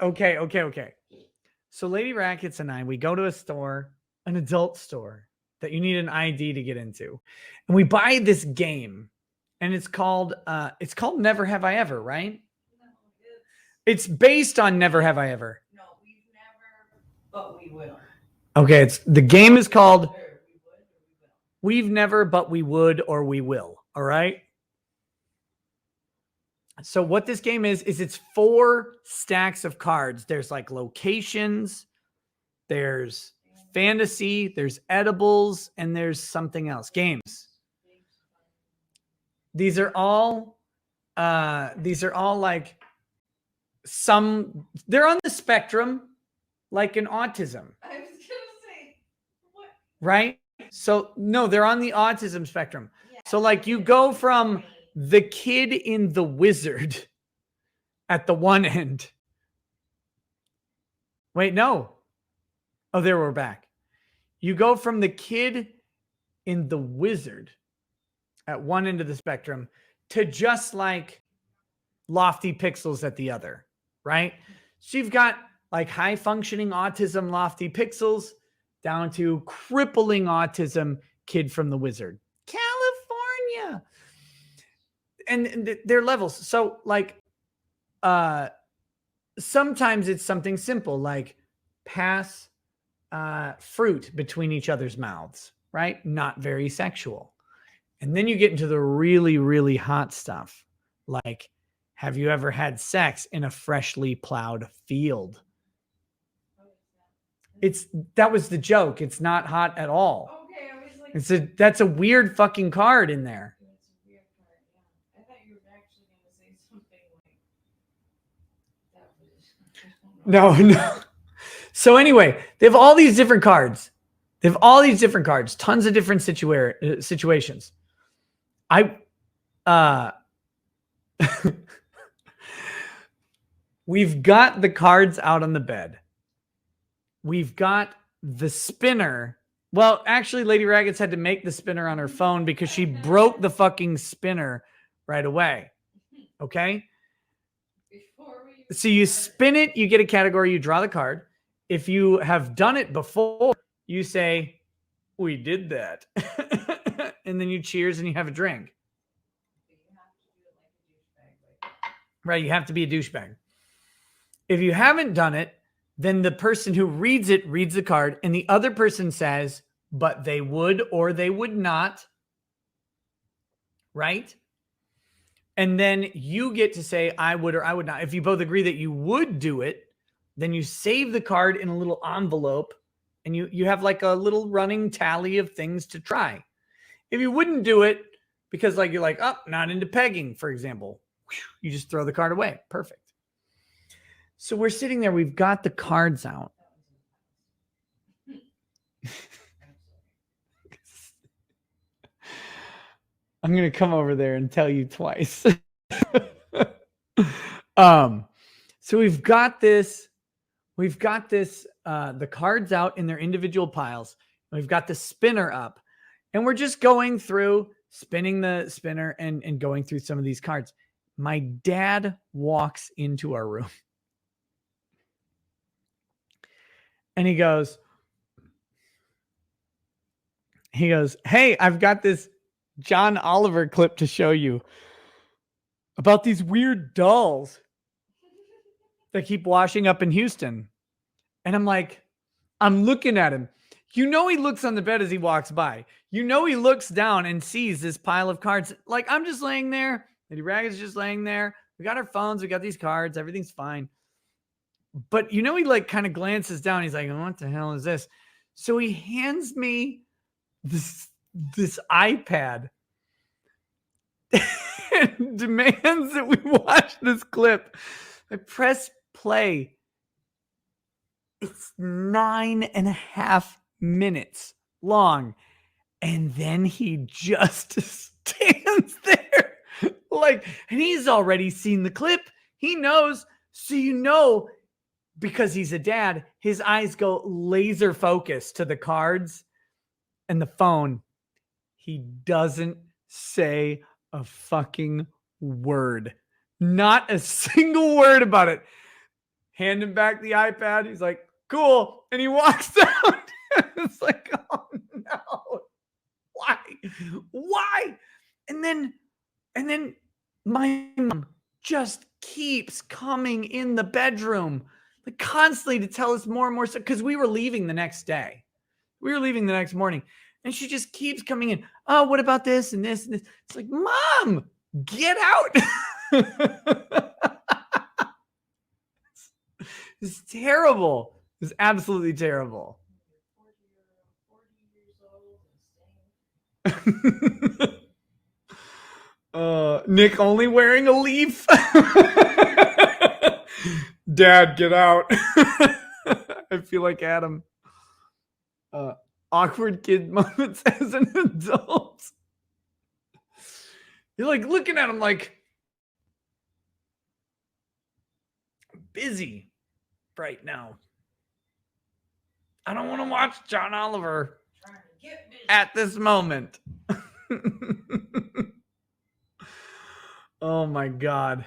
Okay. So Lady Rackets and I, we go to a store, an adult store that you need an ID to get into. And we buy this game. And it's called Never Have I Ever, right? No, It's based on Never Have I Ever. no, we've never, but we will. Okay, the game is called Or we would, or we will. We've Never, but We Would, or We Will. All right. So what this game is it's 4 stacks of cards. There's like locations, there's fantasy, there's edibles, and there's something else. Games. These are all like they're on the spectrum, like in autism. I was gonna say, what? Right? So no, they're on the autism spectrum. Yeah. So like you go from the kid in The Wizard at the one end. Wait, no. Oh, there we're back. You go from the kid in The Wizard at one end of the spectrum to just like Lofty Pixels at the other, right? So you've got like high functioning autism, Lofty Pixels, down to crippling autism, Kid from The Wizard. California. And they're levels. So like sometimes it's something simple like pass fruit between each other's mouths, right? Not very sexual. And then you get into the really, really hot stuff. Like, have you ever had sex in a freshly plowed field? That was the joke. It's not hot at all. Okay, I was like, That's a weird fucking card in there. it's a weird card, yeah. I thought you were actually gonna say something like that was No. So anyway, they have all these different cards. Tons of different situations. We've got the cards out on the bed. We've got the spinner. Well, actually, Lady Raggets had to make the spinner on her phone because she broke the fucking spinner right away. Okay? So you spin it, you get a category, you draw the card. If you have done it before, you say, we did that. And then you cheers and you have a drink. Right, you have to be a douchebag. If you haven't done it, then the person who reads the card, and the other person says, but they would or they would not. Right? And then you get to say, I would or I would not. If you both agree that you would do it, then you save the card in a little envelope, and you have like a little running tally of things to try. If you wouldn't do it, because like you're like, oh, not into pegging, for example, you just throw the card away. Perfect. So we're sitting there. We've got the cards out. I'm going to come over there and tell you twice. So we've got this, the cards out in their individual piles. We've got the spinner up, and we're just going through, spinning the spinner and going through some of these cards. My dad walks into our room and he goes, hey, I've got this John Oliver clip to show you about these weird dolls that keep washing up in Houston. And I'm looking at him. He looks on the bed as he walks by. He looks down and sees this pile of cards. Like, I'm just laying there. Lady Ragged's just laying there. We got our phones. We got these cards. Everything's fine. But he like kind of glances down. He's like, what the hell is this? So he hands me this iPad and demands that we watch this clip. I press play. It's 9.5 minutes long. And then he just stands there and he's already seen the clip. He knows. So, because he's a dad, his eyes go laser focused to the cards and the phone. He doesn't say a fucking word. Not a single word about it. hand him back the iPad. He's like, cool. And he walks out. It's like, oh no. Why? And then my mom just keeps coming in the bedroom, like constantly to tell us more and more stuff, because we were leaving the next day. We were leaving the next morning. And she just keeps coming in. Oh, what about this and this and this? It's like, Mom, get out. It's terrible. It's absolutely terrible. 40 years old and staying. Nick only wearing a leaf. Dad, get out. I feel like Adam. Awkward kid moments as an adult. You're like looking at him like, I'm busy right now. I don't want to watch John Oliver Trying to get busy. at this moment. Oh my God.